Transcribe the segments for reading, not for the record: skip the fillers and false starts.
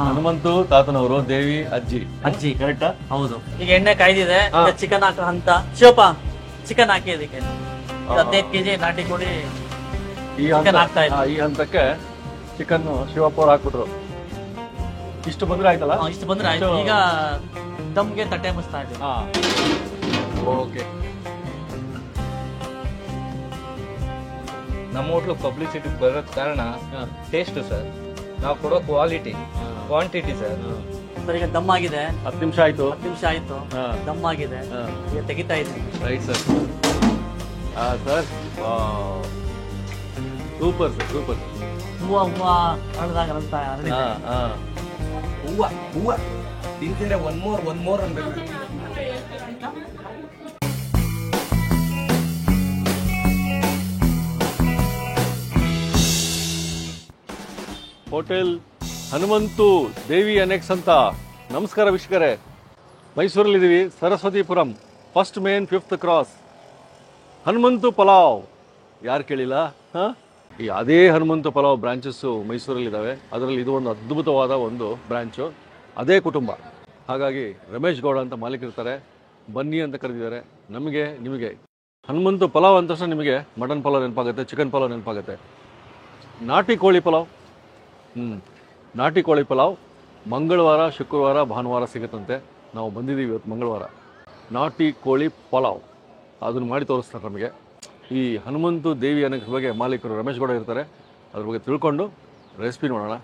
ಹನುಮಂತು ತಾತನವರು, ದೇವಿ ಅಜ್ಜಿ ಕರೆಕ್ಟಾ? ಹೌದು. ಈಗ ಎಣ್ಣೆ ಕಾಯ್ದಿದೆ, ಚಿಕನ್ ಹಾಕೋ ಅಂತ. ಶಿವಪ್ಪ ಚಿಕನ್ ಹಾಕಿ ಅದಕ್ಕೆ 15 ಕೆಜಿ ನಾಟಿ ಕೋಳಿ ಚಿಕನ್ ಹಾಕ್ತಾ ಇದ್ದೆ. ಈ ಹಂತಕ್ಕೆ ಚಿಕನ್ ಶಿವಪ್ಪ ಅವ್ರು ಹಾಕ್ಬಿಟ್ರು. ಇಷ್ಟು ಬಂದ್ರೆ ಆಯ್ತಲ್ಲ? ಇಷ್ಟು ಬಂದ್ರೆ ಆಯ್ತು. ಈಗ ದಮ್ಗೆ ತಟ್ಟೆ ಮುಚ್ತಾ ಇದ್ದೀವಿ. ಓಕೆ. ನಮ್ಮ ಹೋಟ್ಲು ಪಬ್ಲಿಸಿಟಿ ಬರೋದ್ ಕಾರಣ ಟೇಸ್ಟ್ ಸರ್, ನಾವು ಕೊಡೋ ಕ್ವಾಲಿಟಿ, ಕ್ವಾಂಟಿಟಿ ಸರ್. ಸರ್ ಈಗ ದಮ್ ಆಗಿದೆ. 10 ನಿಮಿಷ ಆಯ್ತು. ದಮ್ ಆಗಿದೆ. ಈಗ ತೆಗಿತಾ ಇದ್ದೀನಿ. Right sir. Sir super sir, super. ಹೂವ ಹಳದಾಗ ಹೂವ ತಿಂತಿದ್ರೆ ಒನ್ ಮೋರ್ ಅನ್ಬೇಕು. ಹೋಟೆಲ್ ಹನುಮಂತು ದೇವಿ ಅನೆಕ್ಸ್ ಅಂತ. ನಮಸ್ಕಾರ ವೀಕ್ಷಕರೇ, ಮೈಸೂರಲ್ಲಿದ್ದೀವಿ, Saraswathipuram, first main 5th cross. Hanumanthu pulao ಯಾರು ಕೇಳಿಲ್ಲ? ಅದೇ ಹನುಮಂತು ಪಲಾವ್ ಬ್ರಾಂಚಸ್ಸು ಮೈಸೂರಲ್ಲಿದ್ದಾವೆ. ಅದರಲ್ಲಿ ಇದು ಒಂದು ಅದ್ಭುತವಾದ ಒಂದು ಬ್ರಾಂಚು, ಅದೇ ಕುಟುಂಬ. ಹಾಗಾಗಿ ರಮೇಶ್ ಗೌಡ ಅಂತ ಮಾಲೀಕರಿರ್ತಾರೆ, ಬನ್ನಿ ಅಂತ ಕರೆದಿದ್ದಾರೆ. ನಮಗೆ ನಿಮಗೆ ಹನುಮಂತು ಪಲಾವ್ ಅಂದ ತಕ್ಷಣ ನಿಮಗೆ ಮಟನ್ ಪಲಾವ್ ನೆನಪಾಗುತ್ತೆ, ಚಿಕನ್ ಪಲಾವ್ ನೆನಪಾಗುತ್ತೆ. ನಾಟಿ ಕೋಳಿ ಪಲಾವ್, ನಾಟಿ ಕೋಳಿ ಪಲಾವ್ ಮಂಗಳವಾರ, ಶುಕ್ರವಾರ, ಭಾನುವಾರ ಸಿಗುತ್ತಂತೆ. ನಾವು ಬಂದಿದ್ದೀವಿ ಇವತ್ತು ಮಂಗಳವಾರ. ನಾಟಿ ಕೋಳಿ ಪಲಾವ್ ಅದನ್ನು ಮಾಡಿ ತೋರಿಸ್ತಾರೆ ನಮಗೆ. ಈ ಹನುಮಂತು ದೇವಿ ಅನೆಕ್ಸ್ ಬಗ್ಗೆ ಮಾಲೀಕರು ರಮೇಶ್ ಗೌಡ ಇರ್ತಾರೆ, ಅದ್ರ ಬಗ್ಗೆ ತಿಳ್ಕೊಂಡು ರೆಸಿಪಿ ನೋಡೋಣ.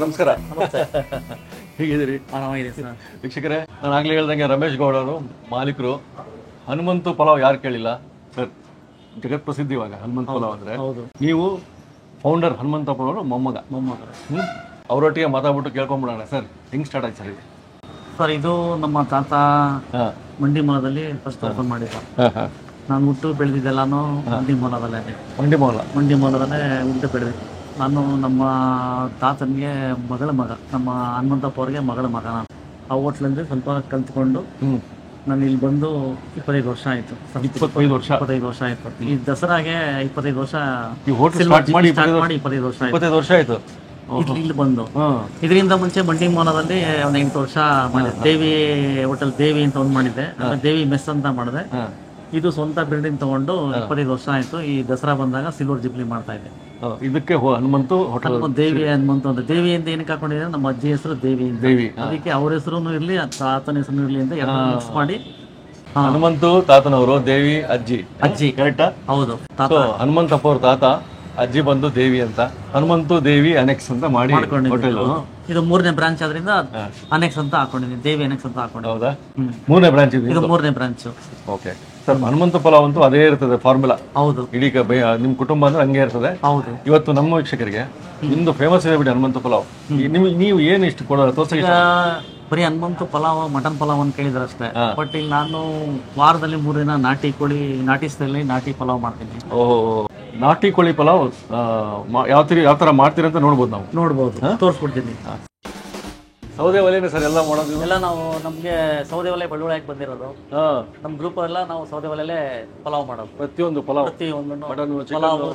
ನಮಸ್ಕಾರ. ಹೇಗಿದ್ದೀರಿ? ವೀಕ್ಷಕರೇ, ನಾನು ಆಗ್ಲೇ ಹೇಳ್ದಂಗೆ ರಮೇಶ್ ಗೌಡರು ಮಾಲೀಕರು. ಹನುಮಂತು ಪಲಾವ್ ಯಾರು ಕೇಳಿಲ್ಲ ಸರ್, ಜಗತ್ ಪ್ರಸಿದ್ಧಿ ಇವಾಗ ಹನುಮಂತ ಪಲಾವ್ ಅಂದ್ರೆ. ನೀವು ಫೌಂಡರ್ ಹನುಮಂತಪ್ಪನವರು ಮೊಮ್ಮಗ. ಅವರೊಟ್ಟಿಗೆ ಮಾತಾಡ್ಬಿಟ್ಟು ಕೇಳ್ಕೊಂಡ್ಬಿಡೋಣ ಸರ್, ಹೆಂಗ್ ಸ್ಟಾರ್ಟ್ ಆಯ್ತು ಸರ್ ಇದು? ಸರ್ ಇದು ನಮ್ಮ ತಾತ ಮಂಡಿ ಮೂಲದಲ್ಲಿ ಫಸ್ಟ್ ಓಪನ್ ಮಾಡಿದ್ರು. ನಾನು ಹುಟ್ಟು ಬೆಳೆದಿದ್ದೆಲ್ಲಾನು ಮಂಡಿ ಮೂಲದಲ್ಲೇ. ಮಂಡಿ ಮೂಲದಲ್ಲೇ ಹುಟ್ಟು ಬೆಳೆದಿದ್ದೆ ನಾನು. ನಮ್ಮ ತಾತನಿಗೆ ಮಗಳ ಮಗ, ನಮ್ಮ ಹನುಮಂತಪ್ಪ ಅವ್ರಿಗೆ ಮಗಳ ಮಗ. ನಾನು ಆ ಹೋಟ್ಲಲ್ಲಿ ಸ್ವಲ್ಪ ಕಲ್ತ್ಕೊಂಡು ನಾನು ಇಲ್ಲಿ ಬಂದು 25 ವರ್ಷ ಆಯ್ತು. 25 ವರ್ಷ ಆಯ್ತು. ಈ ದಸರಾಗೆ 25 ವರ್ಷ ಮಾಡಿ 25 ವರ್ಷ ಆಯ್ತು ಇಲ್ಲಿ ಬಂದು. ಇದರಿಂದ ಮುಂಚೆ ಮಂಡಿ ಮೂಲದಲ್ಲಿ ಒಂದು 8 ವರ್ಷ ಮಾಡಿದೆ. ದೇವಿ ಹೋಟೆಲ್ ದೇವಿ ಅಂತ ಒಂದು ಮಾಡಿದ್ದೆ, ದೇವಿ ಮೆಸ್ ಅಂತ ಮಾಡಿದೆ. ಇದು ಸ್ವಂತ ಬಿಲ್ಡಿಂಗ್ ತಗೊಂಡು 25 ವರ್ಷ ಆಯ್ತು. ಈ ದಸರಾ ಬಂದಾಗ ಸಿಲ್ವರ್ ಜುಬ್ಲಿ ಮಾಡ್ತಾ ಇದೆ. ಇದಕ್ಕೆ ಹನುಮಂತು ಹೋಟೆಲ್ ದೇವಿ ಹನುಮಂತು ಅಂತ. ದೇವಿ ಅಂತ ಏನಕ್ಕೆ ಹಾಕೊಂಡಿದ್ರೆ ನಮ್ಮ ಅಜ್ಜಿ ಹೆಸರು ದೇವಿ, ಅದಕ್ಕೆ ಅವ್ರ ಹೆಸರು ಇರ್ಲಿ, ತಾತನ ಹೆಸರು ಇರ್ಲಿ ಅಂತ ಮಿಕ್ಸ್ ಮಾಡಿ ಹನುಮಂತು ತಾತನವರು, ದೇವಿ ಅಜ್ಜಿ ಕರೆಕ್ಟಾ? ಹೌದು. ಹನುಮಂತಪ್ಪ ಅವ್ರ ತಾತ, ಅಜ್ಜಿ ಬಂದು ದೇವಿ ಅಂತ, ಹನುಮಂತು ದೇವಿ ಅನೆಕ್ಸ್ ಅಂತ ಮಾಡಿ ಹೋಟೆಲ್. ಇದು 3ನೇ ಬ್ರಾಂಚ್ ಆದ್ರಿಂದ ಅನೆಕ್ಸ್ ಅಂತ ಹಾಕೊಂಡಿದ್ದೀನಿ, ದೇವಿ ಅನೆಕ್ಸ್ ಅಂತ ಹಾಕೊಂಡು. ಹೌದಾ? 3ನೇ ಬ್ರಾಂಚ್ ಇದೆ. ಇದು 3ನೇ branch. Okay sir. Hanumantha pulao ಅಂತೂ ಅದೇ ಇರ್ತದೆ ಫಾರ್ಮುಲಾ. ಹೌದು. ಇಡೀ ನಿಮ್ ಕುಟುಂಬ ಅಂದ್ರೆ ಹಂಗೆ ಇರ್ತದೆ. ಹೌದು. ಇವತ್ತು ನಮ್ಮ ವೀಕ್ಷಕರಿಗೆ ನಿಮ್ದು ಫೇಮಸ್ ಇದೆ ಬಿಡಿ ಹನುಮಂತ ಪಲಾವ್. ನೀವು ಏನ್ ಇಷ್ಟು ತೋರ್ಸಕ್ಕೆ? ಬರೀ ಹನುಮಂತು ಪಲಾವ್, ಮಟನ್ ಪಲಾವ್ ಅಂತ ಕೇಳಿದ್ರೆ ಅಷ್ಟೇ. ಬಟ್ ಇಲ್ಲಿ ನಾನು ವಾರದಲ್ಲಿ 3 ದಿನ ನಾಟಿ ಕೋಳಿ, ನಾಟಿ ಸ್ಟೈಲ್ ನಾಟಿ ಪಲಾವ್ ಮಾಡ್ತೀನಿ. ಓಹೋ, ನಾಟಿ ಕೋಳಿ ಪಲಾವ್ ಯಾವ ತರ ಮಾಡ್ತೀರಿ ಅಂತ ನೋಡ್ಬೋದು, ತೋರಿಸ್ಬಿಡ್ತೀನಿ. ಸೌದೆ ಒಲೆನೇ ಸರ್ ಎಲ್ಲ ಮಾಡೋದು? ಎಲ್ಲ ನಾವು ನಮ್ಗೆ ಸೌದೆ ಒಲೆ ಬಳ್ಳುಳ್ಳಿಯಾಗಿ ಬಂದಿರೋದು. ನಮ್ಮ ಗ್ರೂಪ್ ಎಲ್ಲ ನಾವು ಸೌದೆ ಒಲೆಲ್ಲೇ ಪಲಾವ್ ಮಾಡೋದು. ಪ್ರತಿಯೊಂದು ಪಲಾವ್, ಮಟನ್,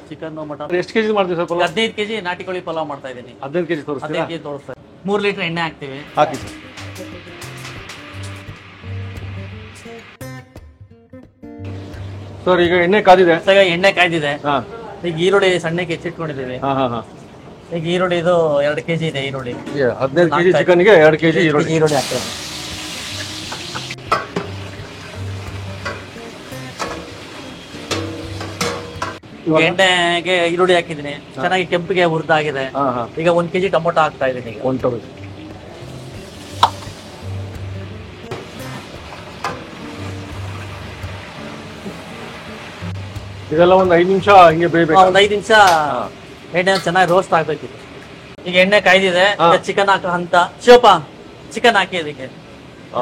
ಚಿಕನ್, ಮಟನ್. ಎಷ್ಟು ಕೆಜಿ ಮಾಡ್ತೀವಿ ಸರ್ ಪಲಾವ್? 15 ಕೆಜಿ ನಾಟಿ ಕೋಳಿ ಪಲಾವ್ ಮಾಡ್ತಾ ಇದ್ದೀನಿ. 15 ಕೆಜಿ ತೋರಿಸ್ತೀರಾ? 15 ಕೆಜಿ ತೋರಿಸ್ತಾರೆ. 3 ಲೀಟರ್ ಎಣ್ಣೆ ಹಾಕ್ತೀವಿ. ಹಾಕಿ ಸರ್. ಸರ್ ಈಗ ಎಣ್ಣೆ ಕಾದಿದೆ. ಎಣ್ಣೆ ಕಾಯ್ದಿದೆ. ಈಗ ಈರುಳ್ಳಿ ಸಣ್ಣಕ್ಕೆ ಹೆಚ್ಚಿಟ್ಕೊಂಡಿದ್ದೀವಿ. ಈಗ ಈರುಳ್ಳಿ ಇದು 2 ಕೆಜಿ ಇದೆ. ಈರುಳ್ಳಿ 15 ಕೆಜಿ ಚಿಕನ್ಗೆ 2 ಕೆಜಿ ಈರುಳ್ಳಿ ಹಾಕ್ತೇವೆ. ಎಣ್ಣೆಗೆ ಈರುಳ್ಳಿ ಹಾಕಿದ್ದೀನಿ, ಚೆನ್ನಾಗಿ ಕೆಂಪಿಗೆ ಹುರಿದಾಗಿದೆ. ಈಗ 1 ಕೆಜಿ ಟೊಮೊಟೊ ಹಾಕ್ತಾ ಇದ್ದೀನಿ. ಇದೆಲ್ಲ ಒಂದು 5 ನಿಮಿಷ ಹಿಂಗೆ ಬೇಯಬೇಕು. ಒಂದು 5 ನಿಮಿಷ ಎಣ್ಣೆ ಚೆನ್ನಾಗಿ ರೋಸ್ಟ್ ಆಗ್ಬೇಕಿದೆ. ಈಗ ಎಣ್ಣೆ ಕಾಯ್ದಿದೆ, ಚಿಕನ್ ಹಾಕೋ ಅಂತ. ಶಿವಪ್ಪ ಚಿಕನ್ ಹಾಕಿ ಅದಕ್ಕೆ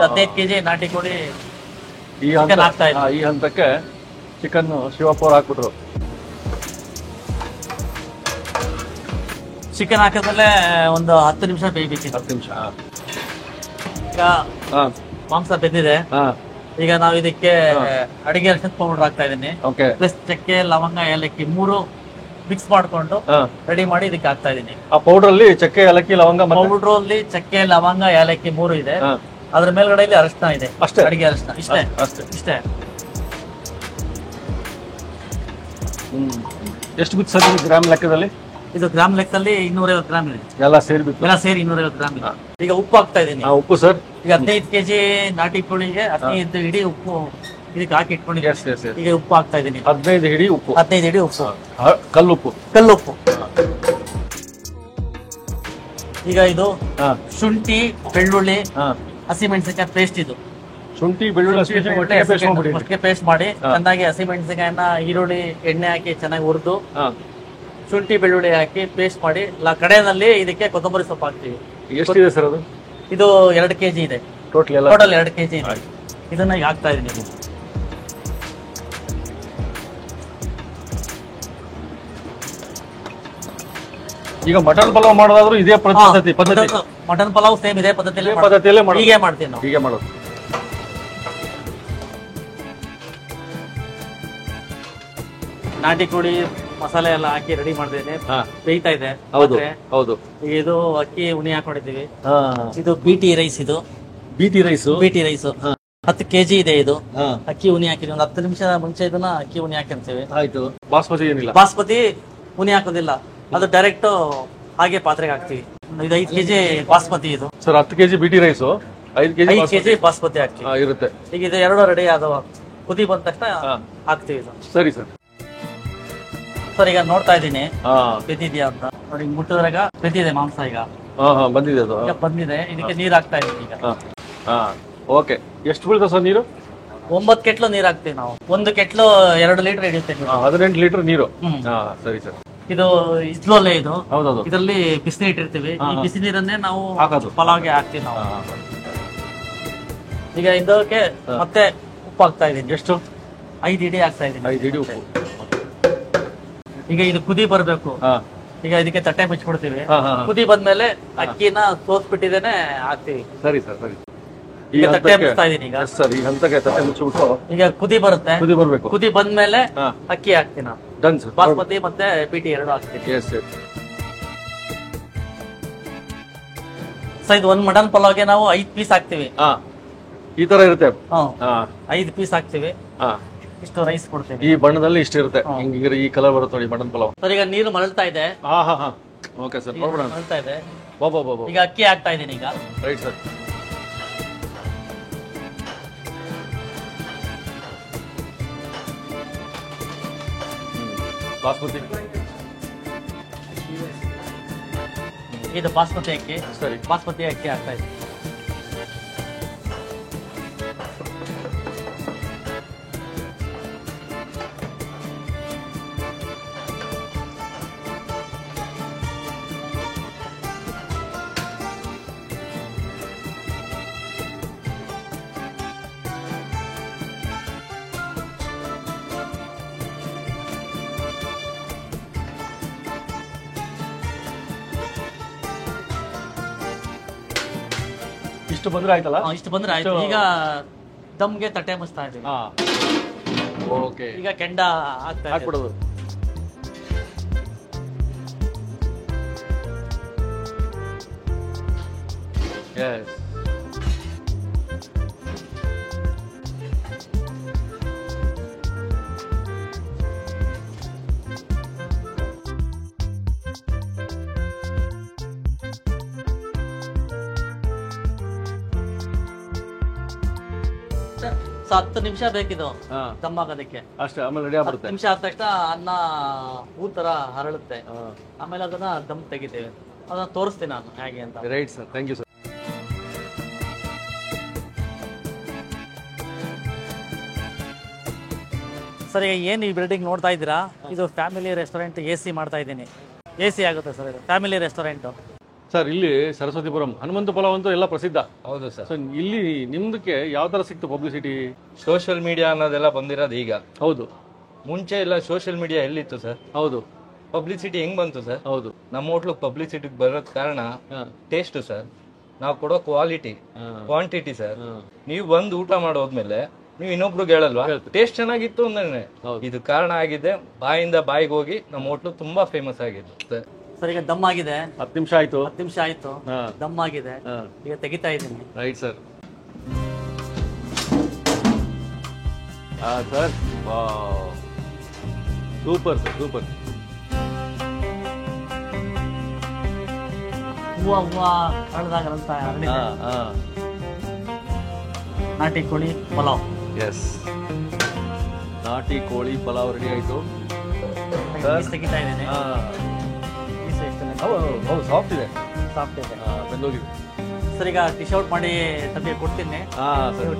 15 ಕೆಜಿ ನಾಟಿ ಕೋಳಿ ಚಿಕನ್ ಹಾಕ್ತಾ ಇದ್ದೀನಿ. ಈ ಹಂತಕ್ಕೆ ಚಿಕನ್ ಶಿವಪ್ಪ ಅವ್ರು ಹಾಕ್ಬಿಟ್ರು. ಚಿಕನ್ ಹಾಕಿದ್ಮೇಲೆ ಒಂದು 10 ನಿಮಿಷ ಬೇಯಬೇಕಿತ್ತು. 10 ನಿಮಿಷ. ಈಗ ಮಾಂಸ ಬೆಂದಿದೆ. ಈಗ ನಾವು ಇದಕ್ಕೆ ಅಡಿಗೆ ಅರಿಶಿನ ಪೌಡರ್ ಹಾಕ್ತಾ ಇದೀನಿ. ಪ್ಲಸ್ ಚಕ್ಕೆ, ಲವಂಗ, ಏಲಕ್ಕಿ 3 ಮಿಕ್ಸ್ ಮಾಡ್ಕೊಂಡು ರೆಡಿ ಮಾಡಿ ಇದಕ್ಕೆ ಹಾಕ್ತಾ ಇದೀನಿ. ಆ ಪೌಡರ್ ಅಲ್ಲಿ ಚಕ್ಕೆ, ಏಲಕ್ಕಿ, ಲವಂಗ, ಪೌಡರ್ ಅಲ್ಲಿ ಚಕ್ಕೆ, ಲವಂಗ, ಏಲಕ್ಕಿ 3 ಇದೆ. ಅದ್ರ ಮೇಲ್ಗಡೆ ಇಲ್ಲಿ ಅರಿಶಿನ ಇದೆ. ಅಷ್ಟೇ, ಅಡಿಗೆ ಅರಿಶಿನ ಇಷ್ಟೇ. ಎಷ್ಟು ಬಿತ್ತು ಸರ್ ಗ್ರಾಮ್ ಲೆಕ್ಕದಲ್ಲಿ? ಇದು ಗ್ರಾಮ್ ಲೆಕ್ಕದಲ್ಲಿ 250 ಗ್ರಾಮ್ ಇದೆ. ಎಲ್ಲ ಸೇರಿ 250 ಗ್ರಾಮ್ ಇದೆ. ಈಗ ಉಪ್ಪು ಹಾಕ್ತಾ ಇದೀನಿ. ಉಪ್ಪು ಸರ್ ಈಗ 15 kg ನಾಟಿ ಕೋಳಿಗೆ 15 ಹಿಡಿ ಉಪ್ಪು ಇದಕ್ಕೆ ಹಾಕಿ ಇಟ್ಕೊಂಡಿದ್ದೀನಿ. ಈಗ ಉಪ್ಪು ಹಾಕ್ತಾ ಇದೀನಿ. 15 ಹಿಡಿ ಉಪ್ಪು. 15 ಹಿಡಿ ಉಪ್ಪು. ಕಲ್ಲುಪ್ಪು. ಈಗ ಇದು ಶುಂಠಿ, ಬೆಳ್ಳುಳ್ಳಿ, ಹಸಿಮೆಣಸಿನಕಾಯಿ ಪೇಸ್ಟ್. ಇದು ಶುಂಠಿ, ಬೆಳ್ಳುಳ್ಳಿ ಪೇಸ್ಟ್ ಮಾಡಿ ಚೆನ್ನಾಗಿ ಹಸಿಮೆಣಸಿನಕಾಯಿನ ಈರುಳ್ಳಿ ಎಣ್ಣೆ ಹಾಕಿ ಚೆನ್ನಾಗಿ ಹುರಿದು ಶುಂಠಿ ಬೆಳ್ಳುಳ್ಳಿ ಹಾಕಿ ಪೇಸ್ಟ್ ಮಾಡಿ ಕಡೆಯಲ್ಲಿ ಇದಕ್ಕೆ ಕೊತ್ತಂಬರಿ ಸೊಪ್ಪು ಹಾಕ್ತೀವಿ. ಎಷ್ಟಿದೆ ಸರ್ ಅದು? ಇದು 2 kg ಇದೆ. ಟೋಟಲ್ 2 kg ಇದೆ. ಇದನ್ನ ಈಗ ಹಾಕ್ತಾ ಇದೀನಿ. ಈಗ ಮಟನ್ ಪಲಾವ್ ಮಾಡೋದಾದ್ರೂ ಇದೇ ಪದ್ಧತಿ? ಮಟನ್ ಪಲಾವ್ ಸೇಮ್ ಇದೇ ಪದ್ಧತಿಯಲ್ಲಿ ಹೀಗೆ ಮಾಡ್ತೀವಿ ನಾವು. ಹೀಗೆ ಮಾಡೋದು. ನಾಟಿ ಕೋಳಿ ಮಸಾಲೆ ಎಲ್ಲ ಹಾಕಿ ರೆಡಿ ಮಾಡಿದ್ದೇನೆ. ಬೇಯ್ತಾ ಇದೆ. ಹೌದು. ಇದು ಅಕ್ಕಿ ಉಣಿ ಹಾಕೊಂಡಿದ್ದೀವಿ. ಇದು ಬಿಟಿ ರೈಸ್. ಇದು ಬಿಟಿ ರೈಸ್ 10 kg ಇದೆ. ಇದು ಅಕ್ಕಿ ಉಣಿ ಹಾಕಿದ್ವಿ. ಒಂದು 10 ನಿಮಿಷ ಮುಂಚೆ ಇದನ್ನ ಅಕ್ಕಿ ಉಣಿ ಹಾಕಿರ್ತೀವಿ. ಆಯ್ತು. ಬಾಸ್ಮತಿ ಏನಿಲ್ಲ? ಬಾಸ್ಮತಿ ಉಣಿ ಹಾಕೋದಿಲ್ಲ. ಅದು ಡೈರೆಕ್ಟ್ ಹಾಗೆ ಪಾತ್ರೆಗೆ ಹಾಕ್ತಿವಿ. ಇದು 5 kg ಬಾಸ್ಮತಿ. ಇದು sir 10 kg BT rice, 5 kg basmati ಹಾಕ್ತಿವಿ. ಇರುತ್ತೆ. ಈಗ ಇದು 2 ರೆಡಿ ಆದವ. ಕುದಿ ಬಂದ ತಕ್ಷಣ ಹಾಕ್ತಿವಿ. ಸರಿ ಸರ್. ಸರ್ ಈಗ ನೋಡ್ತಾ ಇದ್ದೀನಿ ಬೆಂದಿದ್ಯಾ ಅಂತ. ನೋಡಿ ಮುಟ್ಟಿದ್ರಾಗ ಬೆಂದಿದೆ ಮಾಂಸ. ಈಗ ಬಂದಿದೆ. ಅದು ಬಂದಿದೆ. ಇದಕ್ಕೆ ನೀರ್ ಹಾಕ್ತಾ ಇದೀನಿ ಈಗ. ಓಕೆ. ಎಷ್ಟು ಬೀಳ್ತದೆ ಸರ್ ನೀರು? 9 ಕೆಟ್ಲು ನೀರ್ ಹಾಕ್ತಿವಿ ನಾವು. 1 ಕೆಟ್ಲು 2 ಲೀಟರ್ ಹಿಡಿಯುತ್ತೆ. 18 ಲೀಟರ್ ನೀರು. ಸರಿ ಸರ್. ಇದು ಇಸ್ಲೋಲೆ. ಇದು ಹೌದೌದು. ಇದರಲ್ಲಿ ಬಿಸಿ ನೀರು ಇಟ್ಟಿರ್ತೀವಿ. ಈ ಬಿಸಿ ನೀರನ್ನೇ ನಾವು ಪಲಾವ್ಗೆ ಹಾಕ್ತಿವಿ ನಾವು. ಈಗ ಇದಕ್ಕೆ ಮತ್ತೆ ಉಪ್ಪು ಹಾಕ್ತಾ ಇದೀನಿ. ಎಷ್ಟು? 5 ಹಿಡಿ ಹಾಕ್ತಾ ಇದೀನಿ. 5 ಹಿಡಿ ಉಪ್ಪು. ಈಗ ಇದು ಕುದಿ ಬರ್ಬೇಕು. ಈಗ ಇದಕ್ಕೆ ತಟ್ಟೆ ಮುಚ್ಚಿಬಿಡ್ತೀವಿ. ಕುದಿ ಬಂದ್ಮೇಲೆ ಅಕ್ಕಿನ ಸೋಸ್ಬಿಟ್ಟಿದ್ದೇನೆ ಹಾಕ್ತಿವಿ. ಸರಿ ಸರ್. ಸರಿ. ಈಗ ತಟ್ಟೆ ಮುಚ್ತಾ ಇದೀನಿ. ಈಗ ಸರ್ ಈ ಹಂತಕ್ಕೆ ತಟ್ಟೆ ಮುಚ್ಚಿಬಿಟ್ಟು ಈಗ ಕುದಿ ಬರುತ್ತೆ. ಕುದಿ ಬರ್ಬೇಕು. ಕುದಿ ಬಂದ್ಮೇಲೆ ಅಕ್ಕಿ ಹಾಕ್ತೀನಿ ನಾನು. Done sir. ಬಾಸ್ಮತಿ ಮತ್ತೆ ಬಿಟಿ 2 ಹಾಕ್ತೀನಿ. ಸೊ ಇದು ಒಂದು ಮಟನ್ ಪಲಾವ್ಗೆ ನಾವು 5 ಪೀಸ್ ಹಾಕ್ತಿವಿ. ಈ ತರ ಇರುತ್ತೆ. 5 ಪೀಸ್ ಹಾಕ್ತಿವಿ. ಇಷ್ಟು ರೈಸ್ ಕೊಡ್ತೀವಿ. ಈ ಬಣ್ಣದಲ್ಲಿ ಇಷ್ಟ ಇರುತ್ತೆ. ಹಿಂಗಿದ್ರೆ ಈ ಕಲರ್ ಬರುತ್ತೆ ನೋಡಿ ಮಟನ್ ಪಲಾವ್. ಸರ್ ಈಗ ನೀರು ಮರಳ್ತಾ ಇದೆ. Okay sir. ಮರಳ್ತಾ ಇದೆ. ಈಗ ಅಕ್ಕಿ ಹಾಕ್ತಾ ಇದೀನಿ. ಈಗ ರೈಟ್ ಸರ್. ಬಾಸ್ಮತಿ. ಇದು ಬಾಸ್ಮತಿ ಅಕ್ಕಿ. ಸರಿ. ಬಾಸ್ಮತಿ ಅಕ್ಕಿ ಹಾಕ್ತಾ ಇದೆ. ಇಷ್ಟು ಬಂದ್ರೆ ಆಯ್ತಲ್ಲ? ಇಷ್ಟು ಬಂದ್ರೆ ಆಯ್ತು. ಈಗ ದಮ್ಗೆ ತಟ್ಟೆ ಮುಚ್ತಾ ಇದೀವಿ. ಓಕೆ. ಈಗ ಕೆಂಡ ಹಾಕ್ಬಿಡೋದು. ಎಸ್. ಸೊ 10 ನಿಮಿಷ ಬೇಕಿದು ದಮ್ ಆಗೋದಕ್ಕೆ ಅಷ್ಟೇ. ಆಮೇಲೆ ರೆಡಿ ಆಗ್ಬಿಡುತ್ತೆ. 10 ನಿಮಿಷ ಆದ ತಕ್ಷಣ ಅನ್ನ ಹೂ ತರ ಹರಳುತ್ತೆ. ಆಮೇಲೆ ಅದನ್ನ ದಮ್ ತೆಗಿತೇವೆ. ಅದನ್ನ ತೋರಿಸ್ತೀನಿ ನಾನು ಹೇಗೆ ಅಂತ. Right sir. Thank you sir. Sir ಈಗ ಏನು ಈ ಬಿಲ್ಡಿಂಗ್ ನೋಡ್ತಾ ಇದ್ದೀರಾ, ಇದು ಫ್ಯಾಮಿಲಿ ರೆಸ್ಟೋರೆಂಟ್. AC ಮಾಡ್ತಾ ಇದ್ದೀನಿ. AC ಆಗುತ್ತೆ ಸರ್. ಇದು ಫ್ಯಾಮಿಲಿ ರೆಸ್ಟೋರೆಂಟ್. ಸರ್ ಇಲ್ಲಿ ಸರಸ್ವತಿಪುರಂ ಹನುಮಂತ ಪಲಾವ್ ಅಂತೂ ಎಲ್ಲ ಪ್ರಸಿದ್ಧ. ಹೌದು ಸರ್. ಸೊ ಇಲ್ಲಿ ನಿಮ್ದಕ್ಕೆ ಯಾವ ತರ ಸಿಕ್ತು ಪಬ್ಲಿಸಿಟಿ? ಸೋಷಿಯಲ್ ಮೀಡಿಯಾ ಅನ್ನೋದೆಲ್ಲ ಬಂದಿರೋದು ಈಗ. ಹೌದು. ಮುಂಚೆ ಎಲ್ಲ ಸೋಷಿಯಲ್ ಮೀಡಿಯಾ ಎಲ್ಲಿತ್ತು ಸರ್? ಹೌದು. ಪಬ್ಲಿಸಿಟಿ ಹೆಂಗ್ ಬಂತು ಸರ್? ಹೌದು. ನಮ್ಮ ಹೋಟ್ಲು ಪಬ್ಲಿಸಿಟಿ ಬರೋದ್ ಕಾರಣ ಟೇಸ್ಟ್ ಸರ್. ನಾವು ಕೊಡೋ ಕ್ವಾಲಿಟಿ, ಕ್ವಾಂಟಿಟಿ ಸರ್. ನೀವು ಬಂದು ಊಟ ಮಾಡೋದ್ಮೇಲೆ ನೀವು ಇನ್ನೊಬ್ರಿಗೆ ಹೇಳಲ್ವಾ ಟೇಸ್ಟ್ ಚೆನ್ನಾಗಿತ್ತು ಅಂದ್ರೆ ಇದು ಕಾರಣ ಆಗಿದೆ. ಬಾಯಿಂದ ಬಾಯಿಗೆ ಹೋಗಿ ನಮ್ಮ ಹೋಟ್ಲು ತುಂಬಾ ಫೇಮಸ್ ಆಗಿದೆ ಸರ್. ಈಗ ದಮ್ ಆಗಿದೆ, 10 ನಿಮಿಷ ಆಯ್ತು. 10 ನಿಮಿಷ ಆಯ್ತು, ದಮ್ ಆಗಿದೆ. ಈಗ ತೆಗಿತಾ ಇದ್ದೀನಿ. Right sir. Sir super sir, super. ಹೂವ ಹರಡ್ದಾಗಂತ ನಾಟಿ ಕೋಳಿ ಪಲಾವ್. ಎಸ್, ನಾಟಿ ಕೋಳಿ ಪಲಾವ್ ರೆಡಿ ಆಯ್ತು. ತೆಗಿತಾ ಇದ್ದೇನೆ. ಹೌದು, ಸಾಫ್ಟ್ ಇದೆ, ಸಾಫ್ಟ್ ಇದೆ, ಬೆಂದೋಗಿದೆ ಸರ್. ಈಗ ಡಿಶ್ ಔಟ್ ಮಾಡಿ ತಮಗೆ ಕೊಡ್ತೀನಿ.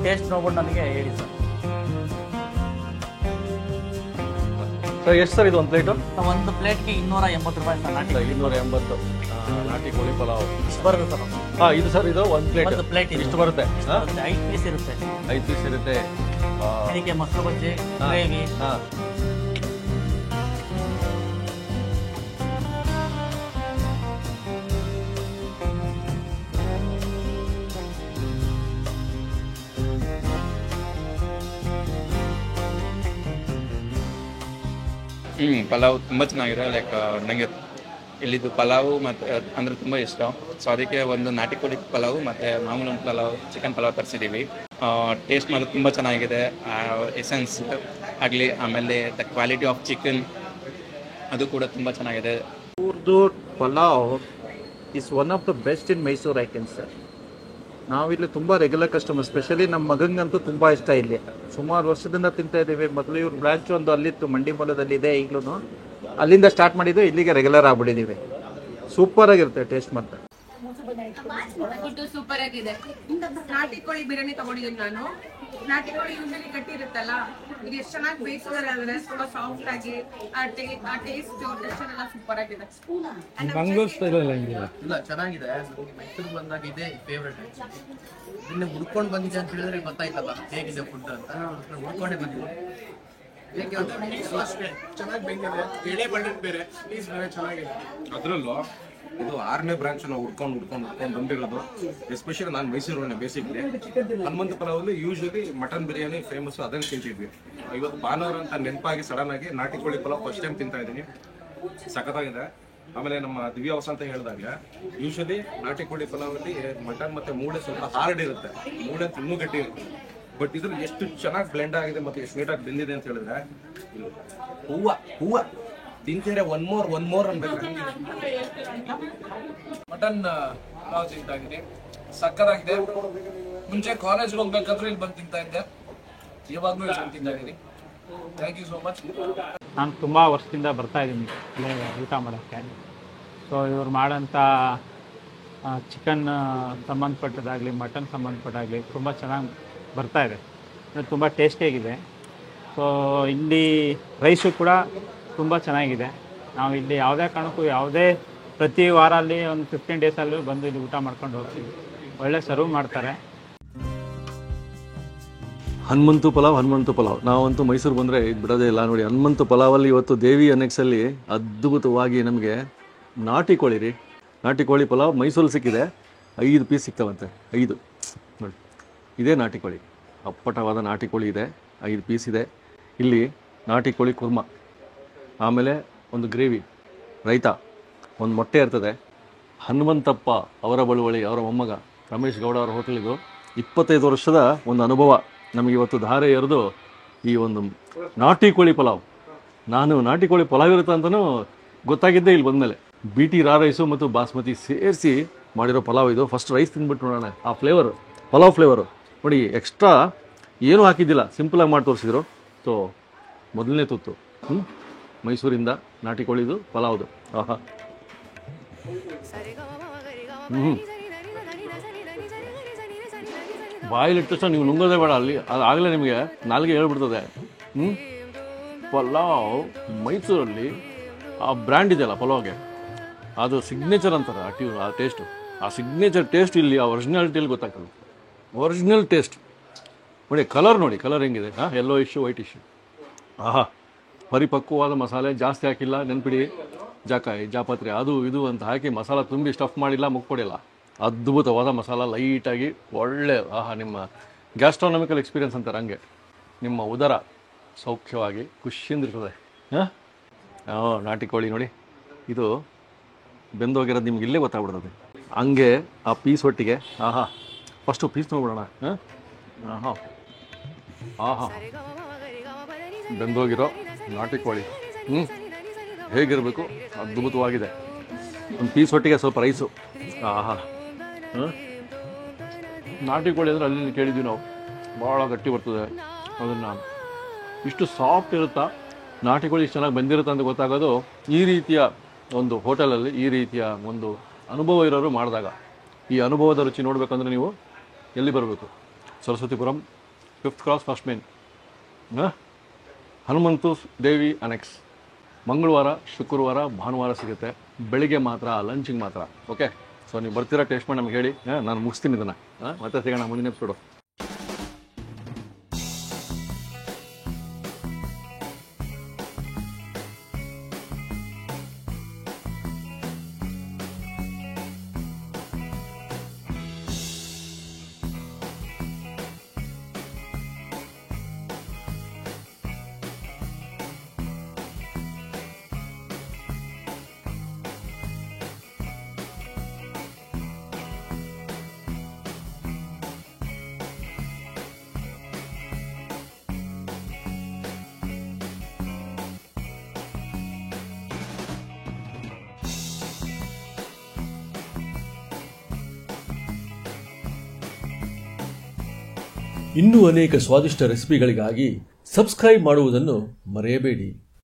ಟೇಸ್ಟ್ ನೋಡ್ಬಿಟ್ಟು ನನಗೆ ಹೇಳಿ ಸರ್. ಸರ್ ಎಷ್ಟು ಸರ್ ಇದು ಒಂದು ಪ್ಲೇಟು? ಒಂದು ಪ್ಲೇಟ್ಗೆ 280 ರೂಪಾಯಿ ಸರ್. 280 ನಾಟಿ ಕೋಳಿ ಪಲಾವ್ ಇಷ್ಟು ಬರುತ್ತೆ ಸರ್. ಇದು ಸರ್, ಇದು ಒಂದು ಪ್ಲೇಟ್ ಇಷ್ಟು ಬರುತ್ತೆ. 5 ಪೀಸ್ ಇರುತ್ತೆ. 5 ಪೀಸ್ ಇರುತ್ತೆ. ಇದಕ್ಕೆ ಮೊಸರು ಬಜ್ಜಿ, ಗ್ರೇವಿ. ಪಲಾವ್ ತುಂಬ ಚೆನ್ನಾಗಿದೆ. ಲೈಕ್ ನನಗೆ ಇಲ್ಲಿದ್ದು ಪಲಾವು ಮತ್ತು ಅಂದರೆ ತುಂಬ ಇಷ್ಟ. ಸೊ ಅದಕ್ಕೆ ಒಂದು ನಾಟಿ ಕೋಳಿ ಪಲಾವು ಮತ್ತು ಮಾಮೂಲಿ ಒಂದು ಪಲಾವ್, ಚಿಕನ್ ಪಲಾವ್ ತರಿಸಿದ್ದೀವಿ. ಟೇಸ್ಟ್ ಮಾಡೋದು ತುಂಬ ಚೆನ್ನಾಗಿದೆ. ಎಸೆನ್ಸ್ ಆಗಲಿ, ಆಮೇಲೆ ದ ಕ್ವಾಲಿಟಿ ಆಫ್ ಚಿಕನ್ ಅದು ಕೂಡ ತುಂಬ ಚೆನ್ನಾಗಿದೆ. ಇವ್ರದ್ದು pulao is one of the best in Mysuru, I can sir. ನಾವಿಲ್ಲಿ ತುಂಬ ರೆಗ್ಯುಲರ್ ಕಸ್ಟಮರ್, ಸ್ಪೆಷಲಿ ನಮ್ಮ ಮಗಂಗಂತೂ ತುಂಬ ಇಷ್ಟ. ಇಲ್ಲಿ ಸುಮಾರು ವರ್ಷದಿಂದ ತಿಂತಾ ಇದ್ದೀವಿ. ಮೊದಲು ಇವ್ರ ಬ್ರಾಂಚ್ ಒಂದು ಅಲ್ಲಿತ್ತು, ಮಂಡಿ ಮೂಲದಲ್ಲಿ ಇದೆ ಈಗಲೂ. ಅಲ್ಲಿಂದ ಸ್ಟಾರ್ಟ್ ಮಾಡಿದ್ದು, ಇಲ್ಲಿಗೆ ರೆಗ್ಯುಲರ್ ಆಗ್ಬಿಟ್ಟಿದ್ದೀವಿ. ಸೂಪರ್ ಆಗಿರುತ್ತೆ ಟೇಸ್ಟ್. ಮತ್ತೆ ಫುಡ್ ಸೂಪರ್ ಆಗಿದೆ. ನಾಟಿ ಕೋಳಿ ಬಿರಿಯಾನಿ ತಗೊಂಡಿದ್ದೀನಿ ನಾನು. ನಾಟಿ ಕೋಳಿ ಯೂಶಲಿ ಕಟ್ಟಿ ಇರುತ್ತಲ್ಲ, ಇದು ಎಷ್ಟು ಚೆನ್ನಾಗಿ ಬೇಯಿಸಿದ್ರೆ ಅಂದ್ರೆ ತುಂಬಾ ಸಾಫ್ಟ್ ಆಗಿ ಆ ಟೇಸ್ಟ್ ಎಲ್ಲ ಸೂಪರ್ ಆಗಿದೆ. ಇಲ್ಲ ಚೆನ್ನಾಗಿದೆ. ಮೈಸೂರಿಗೆ ಬಂದಾಗ ಇದೆ ಫೇವ್ರೆಟ್. ಇನ್ನು ಹುಡ್ಕೊಂಡು ಬಂದಿದೆ ಅಂತ ಹೇಳಿದ್ರೆ ಗೊತ್ತಾಯ್ತಲ್ಲ ಹೇಗಿದೆ ಫುಡ್ ಅಂತ. ಹುಡ್ಕೊಂಡೇ ಬಂದಿದೆ. ಚೆನ್ನಾಗಿ ಬಂದಿದೆ. ಎಳೆ ಬಣ್ಣದ ಬೇರೆ, ಪೀಸ್ ಬೇರೆ ಚೆನ್ನಾಗಿದೆ. ಅದರಲ್ಲೂ ಇದು 6ನೇ ಬ್ರಾಂಚ್ ನಾವು ಹುಡ್ಕೊಂಡು ಬಂದಿರೋದು. ಎಸ್ಪೆಷಲಿ ನಾನು ಮೈಸೂರಿನ ಬೇಸಿಕ್ಲಿ ಹನುಮಂತ ಪಲಾವಲ್ಲಿ ಯೂಶಲಿ ಮಟನ್ ಬಿರಿಯಾನಿ ಫೇಮಸ್, ಅದನ್ನು ತಿಂತಿದ್ವಿ. ಇವತ್ತು ಭಾನುವಾರ ಅಂತ ನೆನಪಾಗಿ ಸಡನ್ ಆಗಿ ನಾಟಿ ಕೋಳಿ ಪಲಾವ್ ಫಸ್ಟ್ ಟೈಮ್ ತಿಂತಾ ಇದ್ದೀನಿ. ಸಖತ್ತಾಗಿದೆ. ಆಮೇಲೆ ನಮ್ಮ ದಿವ್ಯ ಹೊಸ ಅಂತ ಹೇಳಿದಾಗ ಯೂಶಲಿ ನಾಟಿ ಕೋಳಿ ಪಲಾವಲ್ಲಿ ಮಟನ್ ಮತ್ತೆ ಮೂಳೆ ಸ್ವಲ್ಪ ಹಾರ್ಡ್ ಇರುತ್ತೆ, ಮೂಳೆ ಇನ್ನೂ ಗಟ್ಟಿ ಇರುತ್ತೆ. ಬಟ್ ಇದ್ರಲ್ಲಿ ಎಷ್ಟು ಚೆನ್ನಾಗಿ ಬ್ಲೆಂಡ್ ಆಗಿದೆ ಮತ್ತೆ ಎಷ್ಟು ನೀಟಾಗಿ ಬೆಂದಿದೆ ಅಂತ ಹೇಳಿದ್ರೆ ಹೂವ ತಿಂತೀರ ಒನ್ ಮೋರ್ ಅನ್ಬೇಕು. ಮಟನ್ ಪಲಾವ್ ತಿಂತಾ ಇದ್ದೀನಿ, ಸಕ್ಕತ್ತಾಗಿದೆ. ಮುಂಚೆ ಕಾಲೇಜ್ಗೆ ಹೋಗ್ಬೇಕಾದ್ರೆ ಇಲ್ಲಿ ಬಂದು ತಿಂತಾ ಇದ್ದೆ, ಇವಾಗಲೂ ಇಲ್ಲಿ ಬಂದು ತಿಂತಾ ಇದ್ದೀನಿ. Thank you so much. ನಾನು ತುಂಬ ವರ್ಷದಿಂದ ಬರ್ತಾ ಇದ್ದೀನಿ ಊಟ ಮಾಡೋಕ್ಕೆ. ಸೊ ಇವ್ರು ಮಾಡೋಂಥ ಚಿಕನ್ ಸಂಬಂಧಪಟ್ಟದಾಗಲಿ, ಮಟನ್ ಸಂಬಂಧಪಟ್ಟಾಗಲಿ ತುಂಬ ಚೆನ್ನಾಗಿ ಬರ್ತಾ ಇದೆ, ತುಂಬ ಟೇಸ್ಟಿಯಾಗಿದೆ. ಸೊ ಇಲ್ಲಿ ರೈಸು ಕೂಡ ತುಂಬ ಚೆನ್ನಾಗಿದೆ. ನಾವು ಇಲ್ಲಿ ಯಾವುದೇ ಕಾರಣಕ್ಕೂ ಪ್ರತಿ ವಾರ ಅಲ್ಲಿ ಒಂದು 15 ಡೇಸಲ್ಲೂ ಬಂದು ಇಲ್ಲಿ ಊಟ ಮಾಡ್ಕೊಂಡು ಹೋಗ್ತೀವಿ. ಒಳ್ಳೆ ಸರ್ವ್ ಮಾಡ್ತಾರೆ. ಹನುಮಂತು ಪಲಾವ್ ನಾವಂತೂ ಮೈಸೂರು ಬಂದರೆ ಇದು ಬಿಡೋದೇ ಇಲ್ಲ ನೋಡಿ. ಹನುಮಂತು ಪಲಾವಲ್ಲಿ ಇವತ್ತು ದೇವಿ ಅನೆಕ್ಸಲ್ಲಿ ಅದ್ಭುತವಾಗಿ ನಮಗೆ ನಾಟಿ ಕೋಳಿ ಪಲಾವ್ ಮೈಸೂರಲ್ಲಿ ಸಿಕ್ಕಿದೆ. 5 ಪೀಸ್ ಸಿಗ್ತಾವಂತೆ. 5 ನೋಡಿ, ಇದೇ ನಾಟಿ ಕೋಳಿ, ಅಪ್ಪಟವಾದ ನಾಟಿ ಕೋಳಿ ಇದೆ. 5 ಪೀಸ್ ಇದೆ. ಇಲ್ಲಿ ನಾಟಿ ಕೋಳಿ ಕುರ್ಮಾ, ಆಮೇಲೆ ಒಂದು ಗ್ರೇವಿ, ರೈತ, ಒಂದು ಮೊಟ್ಟೆ ಇರ್ತದೆ. ಹನುಮಂತಪ್ಪ ಅವರ ಬಳುವಳಿ, ಅವರ ಮೊಮ್ಮಗ ರಮೇಶ್ ಗೌಡ ಅವರ ಹೋಟೆಲಿಗೂ 25 ವರ್ಷದ ಒಂದು ಅನುಭವ ನಮಗೆ ಇವತ್ತು ಧಾರೆ ಎರೆದು ಈ ಒಂದು ನಾಟಿ ಕೋಳಿ ಪಲಾವ್. ನಾನು ನಾಟಿ ಕೋಳಿ ಪಲಾವ್ ಇರುತ್ತೆ ಅಂತಲೂ ಗೊತ್ತಾಗಿದ್ದೆ ಇಲ್ಲಿ ಬಂದಮೇಲೆ. BT ರಾ ರೈಸು ಮತ್ತು ಬಾಸ್ಮತಿ ಸೇರಿಸಿ ಮಾಡಿರೋ ಪಲಾವ್ ಇದು. ಫಸ್ಟ್ ರೈಸ್ ತಿಂದ್ಬಿಟ್ಟು ನೋಡೋಣ. ಆ ಫ್ಲೇವರು, ಪಲಾವ್ ಫ್ಲೇವರು ನೋಡಿ. ಎಕ್ಸ್ಟ್ರಾ ಏನೂ ಹಾಕಿದ್ದಿಲ್ಲ, ಸಿಂಪಲಾಗಿ ಮಾಡಿ ತೋರಿಸಿದ್ರು. ಸೊ ಮೊದಲನೇ ತುತ್ತು ಮೈಸೂರಿಂದ ನಾಟಿ ಕೋಳಿದು ಪಲಾವ್ದು. ಆಹಾ, ಬಾಯಿಲಿಟ್ಟ ತಕ್ಷಣ ನೀವು ನುಂಗೋದೇ ಬೇಡ, ಅಲ್ಲಿ ಆಗಲೇ ನಿಮಗೆ ನಾಲ್ಗೆ ಹೇಳ್ಬಿಡ್ತದೆ. ಪಲಾವ್ ಮೈಸೂರಲ್ಲಿ ಆ ಬ್ರ್ಯಾಂಡ್ ಇದೆಯಲ್ಲ ಪಲಾವ್ಗೆ, ಅದು ಸಿಗ್ನೇಚರ್ ಅಂತಾರೆ. ಆ ಟೇಸ್ಟು, ಆ ಸಿಗ್ನೇಚರ್ ಟೇಸ್ಟ್ ಇಲ್ಲಿ ಆ ಒರಿಜಿನಾಲಿಟಿಯಲ್ಲಿ ಗೊತ್ತಾಗ್ತದೆ. ಒರಿಜಿನಲ್ ಟೇಸ್ಟ್ ನೋಡಿ. ಕಲರ್ ಹೆಂಗಿದೆ, ಯೆಲ್ಲೋ ಇಶ್ಯೂ, ವೈಟ್ ಇಶ್ಯೂ. ಆಹಾ, ಪರಿಪಕ್ವವಾದ ಮಸಾಲೆ ಜಾಸ್ತಿ ಹಾಕಿಲ್ಲ, ನೆನ್ಪಿಡಿ. ಜಾಕಾಯಿ ಜಾಪತ್ರೆ ಅದು ಇದು ಅಂತ ಹಾಕಿ ಮಸಾಲ ತುಂಬಿ ಸ್ಟಫ್ ಮಾಡಿಲ್ಲ ಮುಕ್ಕೊಡಿಲ್ಲ. ಅದ್ಭುತವಾದ ಮಸಾಲ, ಲೈಟಾಗಿ ಒಳ್ಳೆ ಆಹಾ, ನಿಮ್ಮ ಗ್ಯಾಸ್ಟ್ರಾನಮಿಕಲ್ ಎಕ್ಸ್ಪೀರಿಯನ್ಸ್ ಅಂತಾರೆ ಹಂಗೆ. ನಿಮ್ಮ ಉದರ ಸೌಖ್ಯವಾಗಿ ಖುಷಿಯಿಂದಿರ್ತದೆ. ನಾಟಿ ಕೋಳಿ ನೋಡಿ, ಇದು ಬೆಂದೋಗಿರೋದು ನಿಮ್ಗೆ ಇಲ್ಲೇ ಗೊತ್ತಾಗ್ಬಿಡ್ತದೆ. ಹಂಗೆ ಆ ಪೀಸ್ ಒಟ್ಟಿಗೆ ಆಹಾ, ಫಸ್ಟು ಪೀಸ್ ನೋಡ್ಬಿಡೋಣ. ಆಹಾ ಆಹಾ, ಬೆಂದೋಗಿರೋ ನಾಟಿ ಕೋಳಿ ಹೇಗಿರಬೇಕು, ಅದ್ಭುತವಾಗಿದೆ. ಒಂದು ಪೀಸ್ ಒಟ್ಟಿಗೆ ಸ್ವಲ್ಪ ರೈಸು. ಆಹಾ, ನಾಟಿ ಕೋಳಿ ಅಂದರೆ ಅಲ್ಲಿ ಕೇಳಿದ್ವಿ ನಾವು, ಭಾಳ ಗಟ್ಟಿ ಬರ್ತದೆ. ಅದನ್ನು ಇಷ್ಟು ಸಾಫ್ಟ್ ಇರುತ್ತಾ, ನಾಟಿ ಕೋಳಿ ಇಷ್ಟು ಚೆನ್ನಾಗಿ ಬಂದಿರುತ್ತೆ ಅಂತ ಗೊತ್ತಾಗೋದು ಈ ರೀತಿಯ ಒಂದು ಹೋಟೆಲಲ್ಲಿ ಈ ರೀತಿಯ ಒಂದು ಅನುಭವ ಇರೋರು ಮಾಡಿದಾಗ. ಈ ಅನುಭವದ ರುಚಿ ನೋಡಬೇಕಂದ್ರೆ ನೀವು ಎಲ್ಲಿ ಬರಬೇಕು? Saraswathipuram 5th cross first main, Hanumanthu Devi annex. ಮಂಗಳವಾರ, ಶುಕ್ರವಾರ, ಭಾನುವಾರ ಸಿಗುತ್ತೆ. ಬೆಳಿಗ್ಗೆ ಮಾತ್ರ, ಲಂಚಿಗೆ ಮಾತ್ರ. ಓಕೆ, ಸೊ ನೀವು ಬರ್ತೀರಾ, ಟೇಸ್ಟ್ ಮಾಡಿ ನಮ್ಗೆ ಹೇಳಿ. ನಾನು ಮುಗಿಸ್ತೀನಿ ಇದನ್ನು. ಮತ್ತೆ ಸಿಗೋಣ ಮುಂದಿನ ಎಪಿಸೋಡು. ಇನ್ನೂ ಅನೇಕ ಸ್ವಾದಿಷ್ಟ ರೆಸಿಪಿಗಳಿಗಾಗಿ ಸಬ್ಸ್ಕ್ರೈಬ್ ಮಾಡುವುದನ್ನು ಮರೆಯಬೇಡಿ.